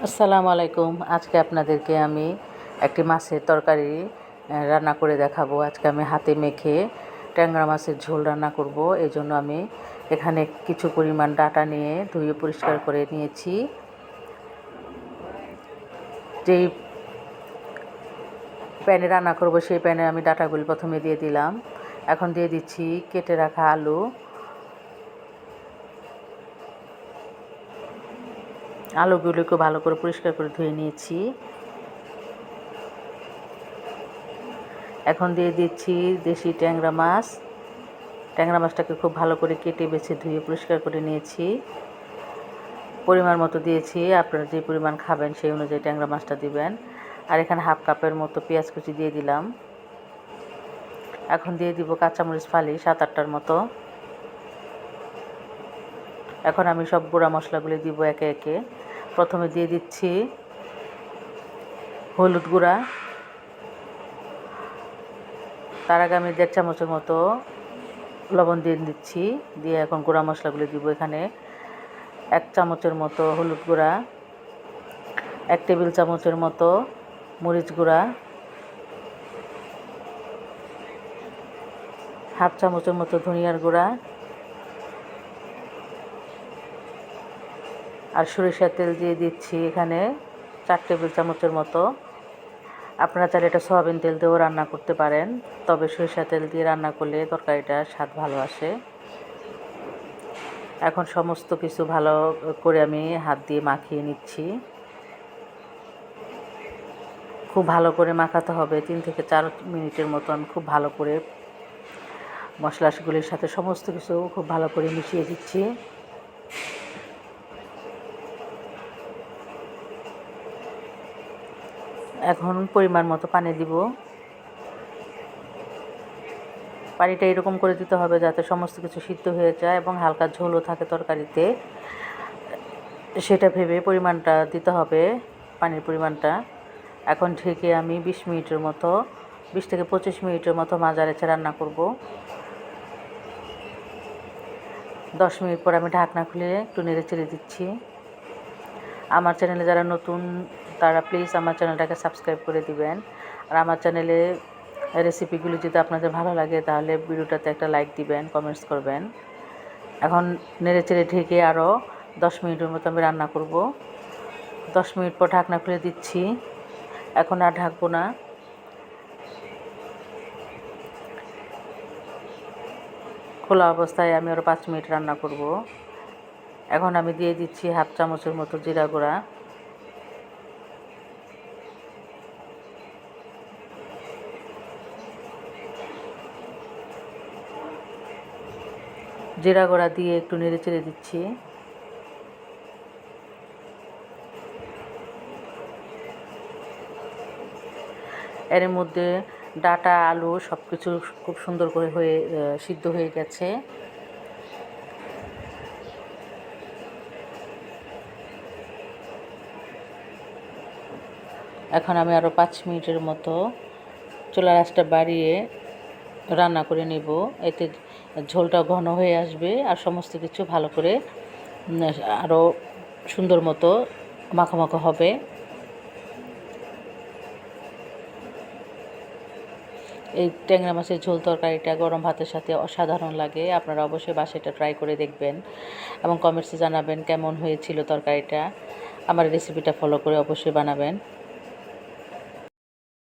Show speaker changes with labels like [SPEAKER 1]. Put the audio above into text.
[SPEAKER 1] আসসালামু আলাইকুম। আজকে আপনাদেরকে আমি একটি মাছের তরকারি রান্না করে দেখাবো। আজকে আমি হাতে মেখে ট্যাংরা মাছের ঝোল রান্না করব। এই জন্য আমি এখানে কিছু পরিমাণ ডাঁটা নিয়ে ধুয়ে পরিষ্কার করে নিয়েছি। যেই প্যানে রান্না করব সেই প্যানে আমি ডাঁটাগুলি প্রথমে দিয়ে দিলাম। এখন দিয়ে দিচ্ছি কেটে রাখা আলু। আলুগুলিকে ভালো করে পরিষ্কার করে ধুয়ে নিয়েছি। এখন দিয়ে দিচ্ছি দেশি ট্যাংরা মাছ। ট্যাংরা মাছটাকে খুব ভালো করে কেটে বেছে ধুয়ে পরিষ্কার করে নিয়েছি। পরিমাণ মতো দিয়েছি, আপনারা যে পরিমাণ খাবেন সেই অনুযায়ী ট্যাংরা মাছটা দিবেন। আর এখানে হাফ কাপের মতো পেঁয়াজ কুচি দিয়ে দিলাম। এখন দিয়ে দিব কাঁচামরিচ ফালি 7-8টার মতো। এখন আমি সব গুঁড়া মশলাগুলি দিব একে একে। প্রথমে দিয়ে দিচ্ছি হলুদ গুঁড়া, তার আগে আমি 1.5 চামচের মতো লবণ দিয়ে দিচ্ছি। দিয়ে এখন গুঁড়া মশলাগুলি দিব। এখানে 1 চামচের মতো হলুদ গুঁড়া, 1 টেবিল চামচের মতো মরিচ গুঁড়া, হাফ চামচের মতো ধনিয়ার গুঁড়া আর সরিষার তেল দিয়ে দিচ্ছি এখানে 4 টেবিল চামচের মতো। আপনারা চাইলে এটা সয়াবিন তেল দিয়েও রান্না করতে পারেন, তবে সরিষার তেল দিয়ে রান্না করলে তরকারিটার স্বাদ ভালো আসে। এখন সমস্ত কিছু ভালো করে আমি হাত দিয়ে মাখিয়ে নিচ্ছি। খুব ভালো করে মাখাতে হবে। 3 থেকে 4 মিনিটের মতো আমি খুব ভালো করে মশলাগুলির সাথে সমস্ত কিছু খুব ভালো করে মিশিয়ে দিচ্ছি। এখন পরিমাণ মতো পানি দিব। পানিটা এরকম করে দিতে হবে যাতে সমস্ত কিছু সিদ্ধ হয়ে যায় এবং হালকা ঝোলও থাকে তরকারিতে, সেটা ভেবে পরিমাণটা দিতে হবে, পানির পরিমাণটা। এখন ঢেকে আমি 20 মিনিটের মতো 20 থেকে 25 মিনিটের মতো মাঝারি আঁচে রান্না করব। 10 মিনিট পর আমি ঢাকনা খুলে একটু নেড়ে চেড়ে দিচ্ছি। আমার চ্যানেলে যারা নতুন তারা প্লিজ আমার চ্যানেলটাকে সাবস্ক্রাইব করে দিবেন। আর আমার চ্যানেলে রেসিপিগুলি যদি আপনাদের ভালো লাগে তাহলে ভিডিওটাতে একটা লাইক দিবেন, কমেন্টস করবেন। এখন নেড়ে চেড়ে ঢেকে আরও 10 মিনিটের মতো আমি রান্না করব। 10 মিনিট পর ঢাকনা খুলে দিচ্ছি। এখন আর ঢাকবো না। খোলা অবস্থায় আমি আরও 5 মিনিট রান্না করব। এখন আমি দিয়ে দিচ্ছি হাফ চামচের মতো জিরা গুঁড়া, জিরা গুঁড়া দিয়ে একটু নেড়ে চেড়ে দিচ্ছি। এর মধ্যে ডাঁটা আলু সব কিছু খুব সুন্দর করে সিদ্ধ হয়ে গেছে। এখন আমি আরও 5 মিনিটের মতো চুলার আঁচটা বাড়িয়ে রান্না করে নেব। এতে ঝোলটা ঘন হয়ে আসবে আর সমস্ত কিছু ভালো করে আরও সুন্দর মতো মাখো মাখো হবে। এই ট্যাংরা মাছের ঝোল তরকারিটা গরম ভাতের সাথে অসাধারণ লাগে। আপনারা অবশ্যই বাসায় এটা ট্রাই করে দেখবেন এবং কমেন্টসে জানাবেন কেমন হয়েছিল তরকারিটা। আমার রেসিপিটা ফলো করে অবশ্যই বানাবেন।